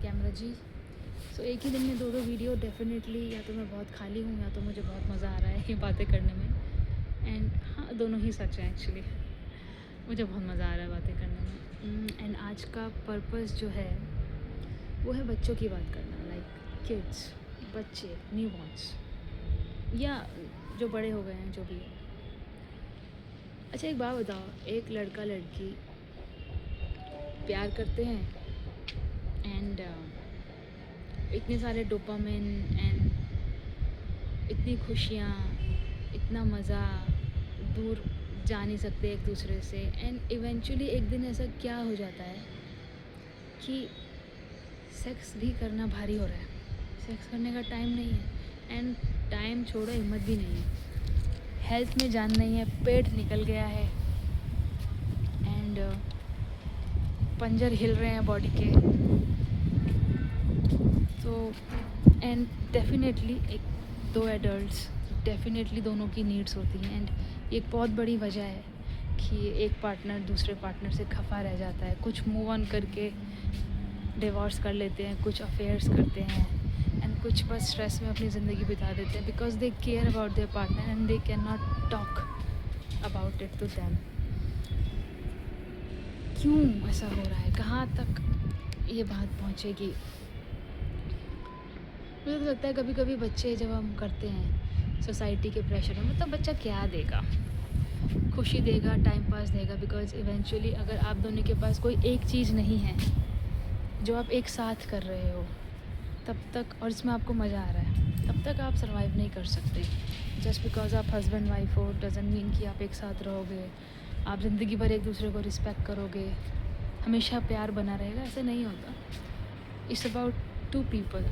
Camera जी। सो एक ही दिन में दो वीडियो डेफिनेटली, या तो मैं बहुत खाली हूँ या तो मुझे बहुत मज़ा आ रहा है ये बातें करने में। एंड हाँ, दोनों ही सच है एक्चुअली। मुझे बहुत मज़ा आ रहा है बातें करने में। एंड आज का पर्पस जो है वो है बच्चों की बात करना, लाइक किड्स, बच्चे, न्यू बॉर्न्स या जो बड़े हो गए हैं, जो भी है। अच्छा एक बात बताओ, एक लड़का लड़की प्यार करते हैं एंड इतने सारे डोपामिन एंड इतनी खुशियाँ, इतना मज़ा, दूर जा नहीं सकते एक दूसरे से। एंड इवेंचुअली एक दिन ऐसा क्या हो जाता है कि सेक्स भी करना भारी हो रहा है, सेक्स करने का टाइम नहीं है। एंड टाइम छोड़ो, हिम्मत भी नहीं है, हेल्थ में जान नहीं है, पेट निकल गया है एंड पंजर हिल रहे हैं बॉडी के। तो एंड डेफिनेटली एक दो एडल्ट्स, डेफिनेटली दोनों की नीड्स होती हैं। एंड एक बहुत बड़ी वजह है कि एक पार्टनर दूसरे पार्टनर से खफा रह जाता है, कुछ मूव ऑन करके डिवोर्स कर लेते हैं, कुछ अफेयर्स करते हैं एंड कुछ बस स्ट्रेस में अपनी ज़िंदगी बिता देते हैं because they care about their partner and they can not talk about it to them. क्यों ऐसा हो रहा है, कहाँ तक ये बात पहुँचेगी? मुझे तो लगता है कभी कभी बच्चे जब हम करते हैं सोसाइटी के प्रेशर में, मतलब बच्चा क्या देगा, खुशी देगा, टाइम पास देगा। बिकॉज इवेंचुअली अगर आप दोनों के पास कोई एक चीज़ नहीं है जो आप एक साथ कर रहे हो तब तक, और इसमें आपको मज़ा आ रहा है, तब तक आप सर्वाइव नहीं कर सकते। जस्ट बिकॉज आप हस्बैंड वाइफ हो डजंट मीन कि आप एक साथ रहोगे, आप ज़िंदगी भर एक दूसरे को रिस्पेक्ट करोगे, हमेशा प्यार बना रहेगा, ऐसा नहीं होता। It's about two people,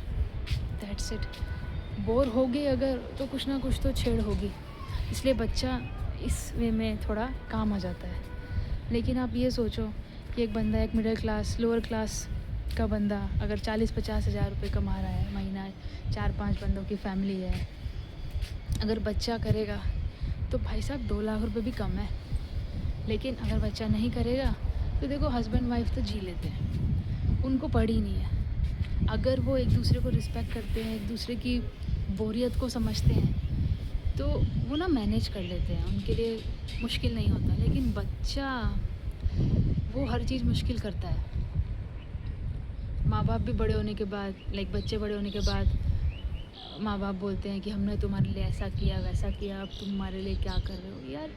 that's it. Bore होगे अगर तो कुछ ना कुछ तो छेड़ होगी, इसलिए बच्चा इस वे में थोड़ा काम आ जाता है। लेकिन आप ये सोचो कि एक बंदा, एक मिडिल क्लास लोअर क्लास का बंदा अगर 40-50 हज़ार रुपये कमा रहा है महीना, 4-5 बंदों की फैमिली है, अगर बच्चा करेगा तो भाई साहब 2 लाख रुपये भी कम है। लेकिन अगर बच्चा नहीं करेगा तो देखो हस्बैंड वाइफ तो जी लेते हैं, उनको पड़ी नहीं है। अगर वो एक दूसरे को रिस्पेक्ट करते हैं, एक दूसरे की बोरियत को समझते हैं, तो वो ना मैनेज कर लेते हैं, उनके लिए मुश्किल नहीं होता। लेकिन बच्चा वो हर चीज़ मुश्किल करता है। माँ बाप भी बड़े होने के बाद, लाइक बच्चे बड़े होने के बाद माँ बाप बोलते हैं कि हमने तुम्हारे लिए ऐसा किया वैसा किया, अब तुम हमारे लिए क्या कर रहे हो यार।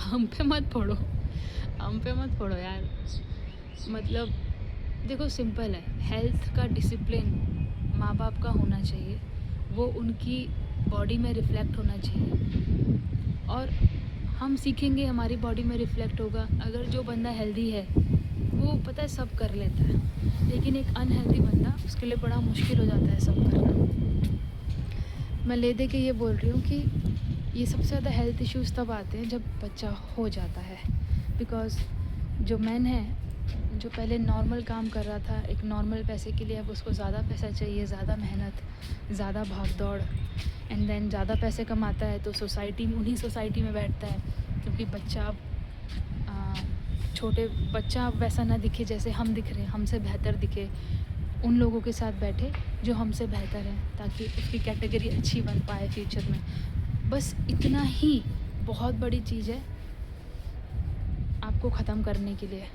हम पे मत फोड़ो, हम पे मत फोड़ो यार। मतलब देखो सिंपल है, हेल्थ का डिसिप्लिन माँ बाप का होना चाहिए, वो उनकी बॉडी में रिफ्लेक्ट होना चाहिए और हम सीखेंगे, हमारी बॉडी में रिफ्लेक्ट होगा। अगर जो बंदा हेल्दी है वो पता है सब कर लेता है, लेकिन एक अनहेल्दी बंदा, उसके लिए बड़ा मुश्किल हो जाता है सब करना। मैं ले दे के ये बोल रही हूँ कि ये सबसे ज़्यादा हेल्थ इश्यूज़ तब आते हैं जब बच्चा हो जाता है। बिकॉज़ जो मैन है, जो पहले नॉर्मल काम कर रहा था एक नॉर्मल पैसे के लिए, अब उसको ज़्यादा पैसा चाहिए, ज़्यादा मेहनत, ज़्यादा भाग दौड़, एंड देन ज़्यादा पैसे कमाता है तो सोसाइटी में, उन्हीं सोसाइटी में बैठता है। क्योंकि बच्चा अब छोटे बच्चा अब वैसा ना दिखे जैसे हम दिख रहे हैं, हमसे बेहतर दिखे, उन लोगों के साथ बैठे जो हमसे बेहतर हैं, ताकि उसकी कैटेगरी अच्छी बन पाए फ्यूचर में। बस इतना ही बहुत बड़ी चीज़ है आपको ख़त्म करने के लिए।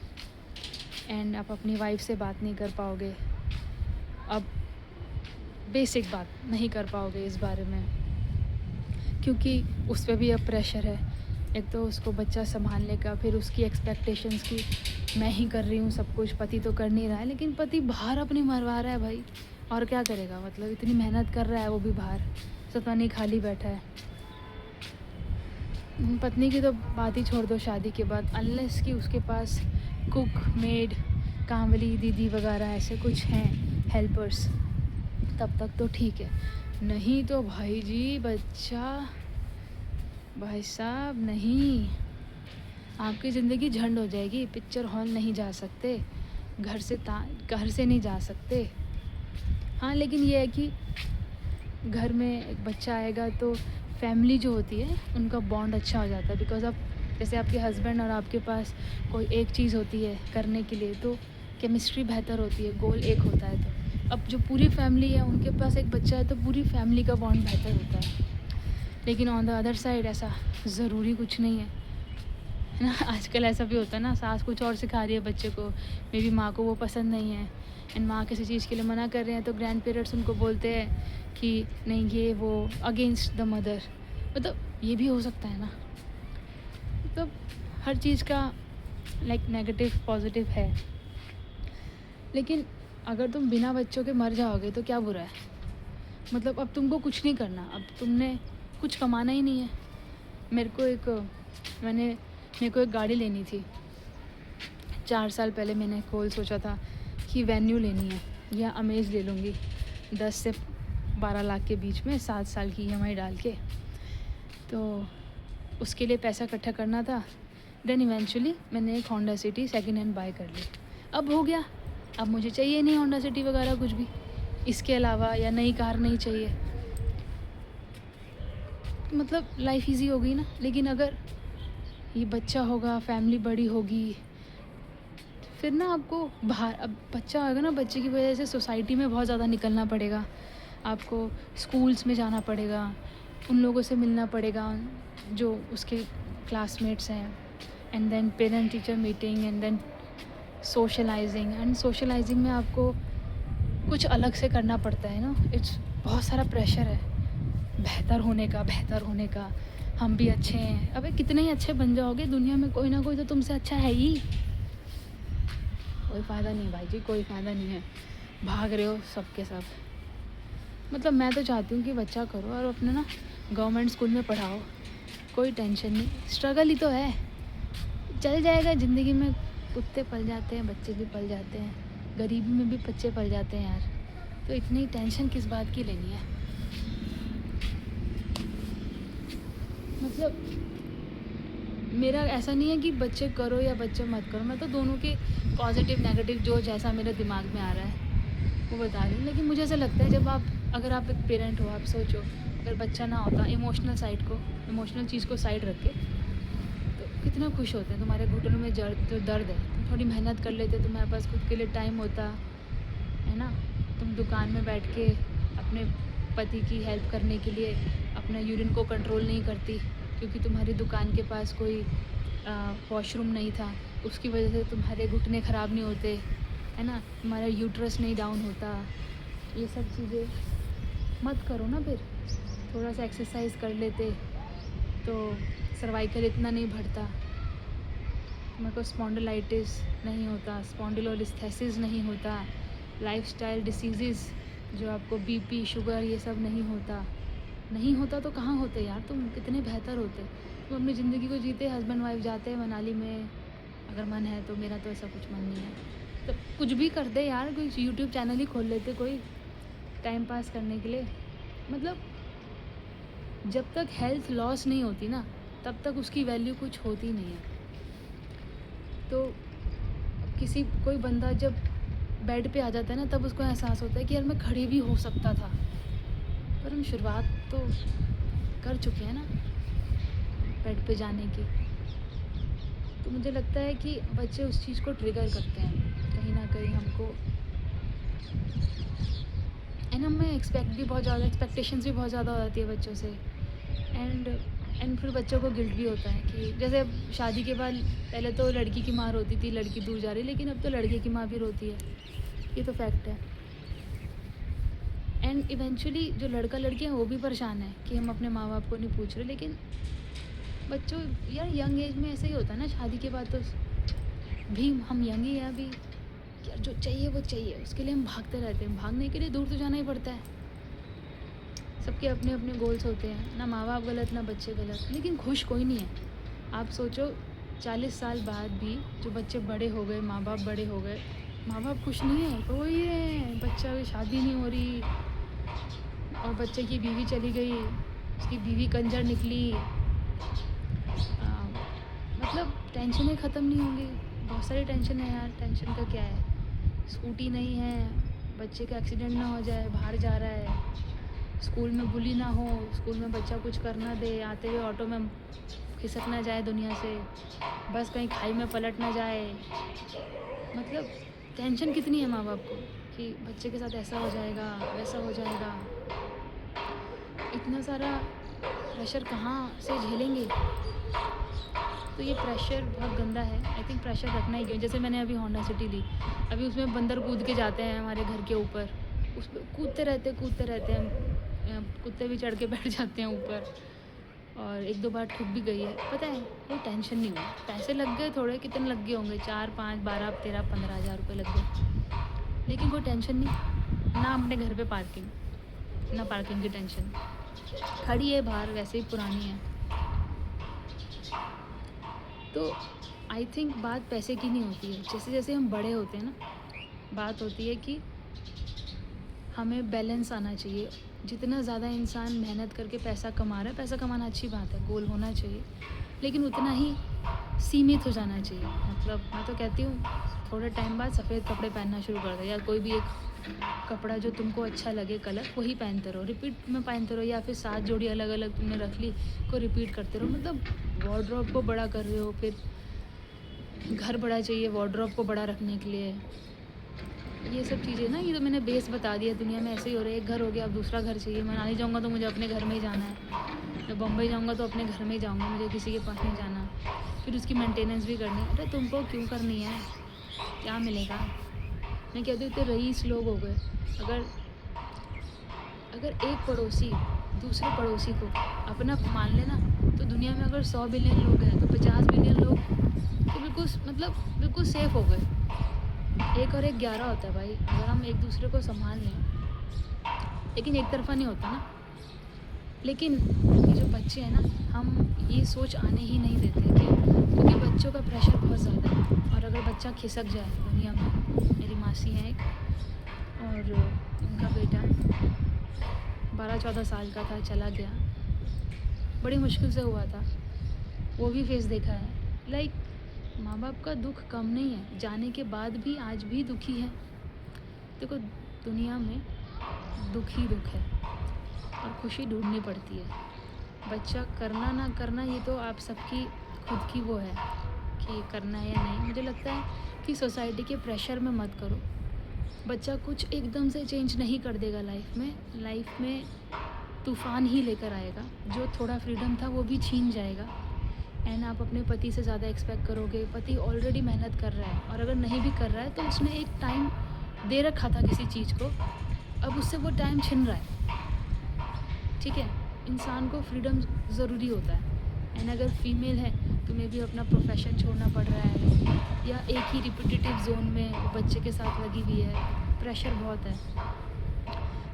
एंड आप अपनी वाइफ से बात नहीं कर पाओगे, अब बेसिक बात नहीं कर पाओगे इस बारे में, क्योंकि उस पर भी अब प्रेशर है। एक तो उसको बच्चा संभालने का, फिर उसकी एक्सपेक्टेशंस की मैं ही कर रही हूँ सब कुछ, पति तो कर नहीं रहा है, लेकिन पति बाहर अपनी मरवा रहा है भाई, और क्या करेगा? मतलब इतनी मेहनत कर रहा है वो भी बाहर, पता नहीं खाली बैठा है। पत्नी की तो बात ही छोड़ दो शादी के बाद, अनलेस कि उसके पास कुक, मेड, कांवली दीदी वगैरह ऐसे कुछ हैं हेल्पर्स, तब तक तो ठीक है। नहीं तो भाई जी बच्चा, भाई साहब नहीं, आपकी ज़िंदगी झंड हो जाएगी। पिक्चर हॉल नहीं जा सकते, घर से नहीं जा सकते। हाँ, लेकिन ये है कि घर में एक बच्चा आएगा तो फैमिली जो होती है उनका बॉन्ड अच्छा हो जाता है। बिकॉज़ अब जैसे आपके हस्बैंड और आपके पास कोई एक चीज़ होती है करने के लिए, तो केमिस्ट्री बेहतर होती है, गोल एक होता है तो। अब जो पूरी फैमिली है उनके पास एक बच्चा है तो पूरी फैमिली का बॉन्ड बेहतर होता है। लेकिन ऑन द अदर साइड ऐसा ज़रूरी कुछ नहीं है, है ना। आजकल ऐसा भी होता है ना, सास कुछ और सिखा रही है बच्चे को, मेरी माँ को वो पसंद नहीं है, एंड माँ किसी चीज़ के लिए मना कर रहे हैं तो ग्रैंड पेरेंट्स उनको बोलते हैं कि नहीं ये वो, अगेंस्ट द मदर। मतलब ये भी हो सकता है ना। मतलब हर चीज़ का लाइक नेगेटिव पॉजिटिव है। लेकिन अगर तुम बिना बच्चों के मर जाओगे तो क्या बुरा है। मतलब अब तुमको कुछ नहीं करना, अब तुमने कुछ कमाना ही नहीं है। मेरे को एक गाड़ी लेनी थी। 4 साल पहले मैंने गोल सोचा था कि वेन्यू लेनी है या अमेज ले लूँगी 10 से 12 लाख के बीच में, 7 साल की EMI डाल के। तो उसके लिए पैसा इकट्ठा करना था। देन इवेंचुअली मैंने एक Honda City second hand buy कर ली। अब हो गया, अब मुझे चाहिए नहीं होंडा सिटी वगैरह कुछ भी इसके अलावा, या नई कार नहीं चाहिए। मतलब लाइफ इजी हो गई ना। लेकिन अगर ये बच्चा होगा, फैमिली बड़ी होगी, फिर ना आपको बाहर, अब बच्चा होगा ना, बच्चे की वजह से सोसाइटी में बहुत ज़्यादा निकलना पड़ेगा। आपको स्कूल्स में जाना पड़ेगा, उन लोगों से मिलना पड़ेगा जो उसके क्लासमेट्स हैं, and then parent teacher meeting, and then socialising में आपको कुछ अलग से करना पड़ता है ना। इट्स बहुत सारा प्रेशर है बेहतर होने का। हम भी अच्छे हैं, अबे कितने ही अच्छे बन जाओगे, दुनिया में कोई ना कोई तो तुमसे अच्छा है ही। कोई फ़ायदा नहीं भाई जी, कोई फ़ायदा नहीं है, भाग रहे हो सबके सब। मतलब मैं तो चाहती हूँ कि बच्चा करो और अपने ना गवर्नमेंट स्कूल में पढ़ाओ, कोई टेंशन नहीं। स्ट्रगल ही तो है, चल जाएगा ज़िंदगी में। कुत्ते पल जाते हैं, बच्चे भी पल जाते हैं, गरीबी में भी बच्चे पल जाते हैं यार। तो इतनी टेंशन किस बात की लेनी है। मतलब मेरा ऐसा नहीं है कि बच्चे करो या बच्चे मत करो, मैं तो दोनों के पॉजिटिव नेगेटिव जो जैसा मेरे दिमाग में आ रहा है वो बता रही हूँ। लेकिन मुझे ऐसा लगता है जब अगर आप एक पेरेंट हो, आप सोचो अगर बच्चा ना होता, इमोशनल चीज़ को साइड रख के, तो कितना खुश होते हैं। तुम्हारे घुटनों में जो दर्द है, तुम थोड़ी मेहनत कर लेते, तुम्हारे पास खुद के लिए टाइम होता है ना। तुम दुकान में बैठ के अपने पति की हेल्प करने के लिए अपना यूरिन को कंट्रोल नहीं करती क्योंकि तुम्हारी दुकान के पास कोई वॉशरूम नहीं था, उसकी वजह से तुम्हारे घुटने ख़राब नहीं होते, है ना, तुम्हारा यूट्रस नहीं डाउन होता। ये सब चीज़ें मत करो ना। फिर थोड़ा सा एक्सरसाइज कर लेते तो सर्वाइकल इतना नहीं बढ़ता, मेरे को स्पॉन्डिलाइटिस नहीं होता, स्पॉन्डिलोलिस्थेसिस नहीं होता, लाइफस्टाइल डिसीज़ेज़ जो आपको बीपी शुगर ये सब नहीं होता तो कहाँ होते यार। तुम कितने बेहतर होते, तुम अपनी ज़िंदगी को जीते, हस्बैंड वाइफ जाते हैं मनाली में अगर मन है तो। मेरा तो ऐसा कुछ मन नहीं है, तो कुछ भी कर दे यार, कोई यूट्यूब चैनल ही खोल लेते कोई टाइम पास करने के लिए। मतलब जब तक हेल्थ लॉस नहीं होती ना तब तक उसकी वैल्यू कुछ होती नहीं है। तो कोई बंदा जब बेड पे आ जाता है ना तब उसको एहसास होता है कि यार मैं खड़ी भी हो सकता था, पर हम शुरुआत तो कर चुके हैं ना बेड पे जाने की। तो मुझे लगता है कि बच्चे उस चीज़ को ट्रिगर करते हैं कहीं ना कहीं हमको, एंड हमें एक्सपेक्टेशंस भी बहुत ज़्यादा हो जाती है बच्चों से। एंड फिर बच्चों को गिल्ट भी होता है कि जैसे शादी के बाद पहले तो लड़की की माँ रोती थी, लड़की दूर जा रही, लेकिन अब तो लड़के की माँ भी रोती है, ये तो फैक्ट है। एंड इवेंचुअली जो लड़का लड़की हैं वो भी परेशान है कि हम अपने माँ बाप को नहीं पूछ रहे। लेकिन बच्चों यार यंग एज में ऐसा ही होता है ना, शादी के बाद तो भी हम यंग ही हैं अभी, यार जो चाहिए वो चाहिए, उसके लिए हम भागते रहते हैं। भागने के लिए दूर तो जाना ही पड़ता है। सबके अपने अपने गोल्स होते हैं, ना माँ बाप गलत ना बच्चे गलत, लेकिन खुश कोई नहीं है। आप सोचो 40 साल बाद भी जो बच्चे बड़े हो गए, माँ बाप बड़े हो गए, माँ बाप खुश नहीं है, कोई है, बच्चा की शादी नहीं हो रही और बच्चे की बीवी चली गई, उसकी बीवी कंजर निकली। मतलब टेंशनें ख़त्म नहीं होंगी, बहुत सारी टेंशन है यार। टेंशन का क्या है, स्कूटी नहीं है, बच्चे का एक्सीडेंट ना हो जाए, बाहर जा रहा है, स्कूल में बुली ना हो, स्कूल में बच्चा कुछ करना दे, आते हुए ऑटो में खिसक ना जाए दुनिया से, बस कहीं खाई में पलट ना जाए। मतलब टेंशन कितनी है माँ बाप को कि बच्चे के साथ ऐसा हो जाएगा, वैसा हो जाएगा। इतना सारा प्रेशर कहाँ से झेलेंगे? तो ये प्रेशर बहुत गंदा है। आई थिंक प्रेशर रखना ही क्यों। जैसे मैंने अभी होंडा सिटी ली, अभी उसमें बंदर कूद के जाते हैं हमारे घर के ऊपर, उस पर कूदते रहते हैं, कुत्ते भी चढ़ के बैठ जाते हैं ऊपर, और 1-2 बार ठुक भी गई है। पता है, कोई टेंशन नहीं हुआ। पैसे लग गए थोड़े, कितने लग गए होंगे, 4, 5, 12, 13, 15 हज़ार रुपये लग गए, लेकिन कोई टेंशन नहीं। ना अपने घर पे पार्किंग, ना पार्किंग की टेंशन, खड़ी है बाहर, वैसे ही पुरानी है। तो आई थिंक बात पैसे की नहीं होती है। जैसे जैसे हम बड़े होते हैं ना, बात होती है कि हमें बैलेंस आना चाहिए। जितना ज़्यादा इंसान मेहनत करके पैसा कमा रहा है, पैसा कमाना अच्छी बात है, गोल होना चाहिए, लेकिन उतना ही सीमित हो जाना चाहिए। मतलब मैं तो कहती हूँ थोड़े टाइम बाद सफ़ेद कपड़े पहनना शुरू कर दो, या कोई भी एक कपड़ा जो तुमको अच्छा लगे कलर, वही पहनते रहो, रिपीट में पहनते रहो, या फिर 7 जोड़ी अलग अलग तुमने रख ली, को रिपीट करते रहो। मतलब वार्डरोब को बड़ा कर रहे हो, फिर घर बड़ा चाहिए वार्डरोब को बड़ा रखने के लिए। ये सब चीज़ें ना, ये तो मैंने बेस बता दिया। दुनिया में ऐसे ही हो रहा है, एक घर हो गया, अब दूसरा घर चाहिए। मैं मनाली जाऊँगा तो मुझे अपने घर में ही जाना है, मैं बम्बई जाऊँगा तो अपने घर में ही जाऊँगा, मुझे किसी के पास नहीं जाना। फिर उसकी मेंटेनेंस भी करनी है। अरे तुमको क्यों करनी है, क्या मिलेगा? मैं कहती हूँ इतने रईस लोग हो गए। अगर एक पड़ोसी दूसरे पड़ोसी को अपना मान लेना, तो दुनिया में अगर 100 बिलियन लोग हैं तो 50 बिलियन लोग तो बिल्कुल सेफ़ हो गए। 1 और 1 11 होता है भाई, अगर हम एक दूसरे को संभाल लें। लेकिन एक तरफा नहीं होता ना। लेकिन ये जो बच्चे हैं ना, हम ये सोच आने ही नहीं देते क्योंकि बच्चों का प्रेशर बहुत ज़्यादा है। और अगर बच्चा खिसक जाए दुनिया में, मेरी मासी हैं एक, और उनका बेटा 12-14 साल का था, चला गया, बड़ी मुश्किल से हुआ था, वो भी फेस देखा है। लाइक माँ बाप का दुख कम नहीं है, जाने के बाद भी आज भी दुखी है। देखो दुनिया में दुख ही दुख है, और खुशी ढूंढनी पड़ती है। बच्चा करना ना करना ये तो आप सबकी खुद की वो है कि करना है या नहीं। मुझे लगता है कि सोसाइटी के प्रेशर में मत करो। बच्चा कुछ एकदम से चेंज नहीं कर देगा लाइफ में तूफ़ान ही लेकर आएगा। जो थोड़ा फ्रीडम था वो भी छीन जाएगा। एंड आप अपने पति से ज़्यादा एक्सपेक्ट करोगे। पति ऑलरेडी मेहनत कर रहा है, और अगर नहीं भी कर रहा है तो उसने एक टाइम दे रखा था किसी चीज़ को, अब उससे वो टाइम छिन रहा है। ठीक है, इंसान को फ्रीडम ज़रूरी होता है। एंड अगर फीमेल है, तुम्हें भी अपना प्रोफेशन छोड़ना पड़ रहा है, या एक ही रिपीटेटिव जोन में बच्चे के साथ लगी हुई है, प्रेशर बहुत है।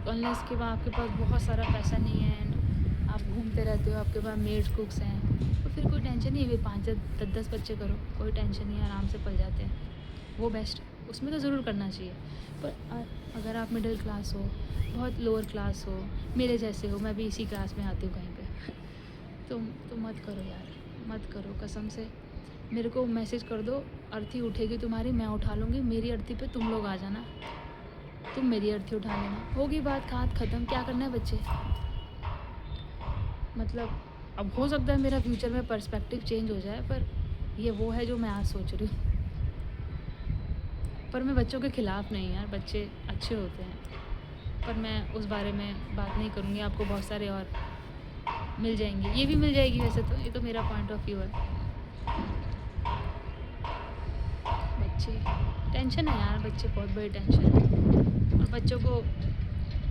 तो अनलेस के बाद आपके पास बहुत सारा पैसा नहीं है एंड आप घूमते रहते हो, आपके पास मेड्स कुक्स हैं, तो फिर कोई टेंशन नहीं है। 5-10 बच्चे करो, कोई टेंशन नहीं है, आराम से पल जाते हैं, वो बेस्ट। उसमें तो ज़रूर करना चाहिए। पर अगर आप मिडिल क्लास हो, बहुत लोअर क्लास हो, मेरे जैसे हो, मैं भी इसी क्लास में आती हूँ कहीं पे, तो मत करो यार, मत करो कसम से। मेरे को मैसेज कर दो, अर्थी उठेगी तुम्हारी, मैं उठा लूँगी। मेरी अर्थी पे तुम लोग आ जाना, तुम मेरी अर्थी उठा लेना, होगी बात बात ख़त्म। क्या करना है बच्चे? मतलब अब हो सकता है मेरा फ्यूचर में पर्सपेक्टिव चेंज हो जाए, पर ये वो है जो मैं आज सोच रही हूँ। पर मैं बच्चों के ख़िलाफ़ नहीं यार, बच्चे अच्छे होते हैं, पर मैं उस बारे में बात नहीं करूँगी। आपको बहुत सारे और मिल जाएंगे, ये भी मिल जाएगी वैसे तो, ये तो मेरा पॉइंट ऑफ व्यू है। बच्चे टेंशन है यार, बच्चे बहुत बड़ी टेंशन है, और बच्चों को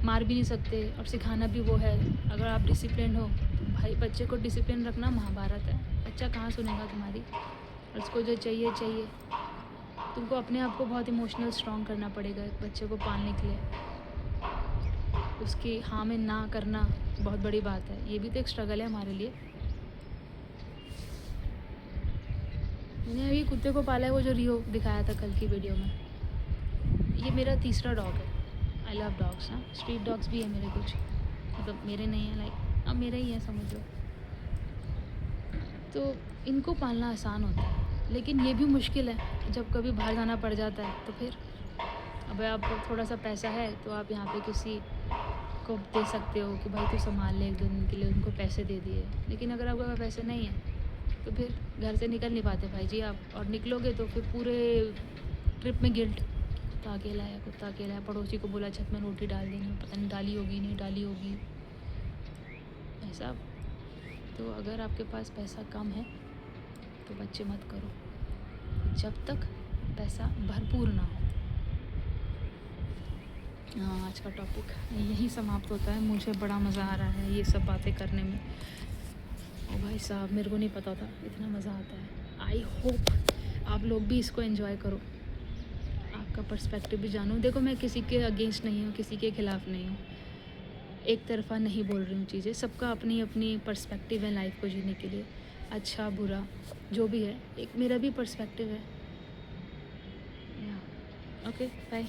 मार भी नहीं सकते, और सिखाना भी वो है। अगर आप डिसिप्लिन हो तो भाई बच्चे को डिसिप्लिन रखना महाभारत है। बच्चा कहाँ सुनेगा तुम्हारी, और उसको जो चाहिए चाहिए। तुमको अपने आप को बहुत इमोशनल स्ट्रॉन्ग करना पड़ेगा एक बच्चे को पालने के लिए। उसकी हाँ में ना करना बहुत बड़ी बात है, ये भी तो एक स्ट्रगल है हमारे लिए। मैंने अभी कुत्ते को पाला है, वो जो रियो दिखाया था कल की वीडियो में। ये मेरा तीसरा डॉग है। आई लव डॉग्स ना, स्ट्रीट डॉग्स भी है मेरे कुछ, मतलब मेरे नहीं है, लाइक अब मेरा ही है समझ लो। तो इनको पालना आसान होता है, लेकिन ये भी मुश्किल है जब कभी बाहर जाना पड़ जाता है तो फिर। अब आपको थोड़ा सा पैसा है तो आप यहाँ पे किसी को दे सकते हो कि भाई तू संभाल ले 1-2 दिन के लिए, उनको पैसे दे दिए। लेकिन अगर आपके पास पैसे नहीं है तो फिर घर से निकल नहीं पाते भाई जी आप, और निकलोगे तो फिर पूरे ट्रिप में गिल्ट कुत्ता अकेला है, पड़ोसी को बोला छत में रोटी डाल देना, पता नहीं डाली होगी नहीं डाली होगी, ऐसा। तो अगर आपके पास पैसा कम है तो बच्चे मत करो जब तक पैसा भरपूर ना हो। हाँ, आज का टॉपिक यहीं समाप्त होता है। मुझे बड़ा मज़ा आ रहा है ये सब बातें करने में। ओ भाई साहब, मेरे को नहीं पता था इतना मज़ा आता है। आई होप आप लोग भी इसको एंजॉय करो, आपका पर्सपेक्टिव भी जानो। देखो, मैं किसी के अगेंस्ट नहीं हूँ, किसी के ख़िलाफ़ नहीं हूँ, एक तरफ़ा नहीं बोल रही हूँ चीज़ें। सबका अपनी अपनी पर्सपेक्टिव है लाइफ को जीने के लिए, अच्छा बुरा जो भी है, एक मेरा भी पर्सपेक्टिव है। Okay, bye.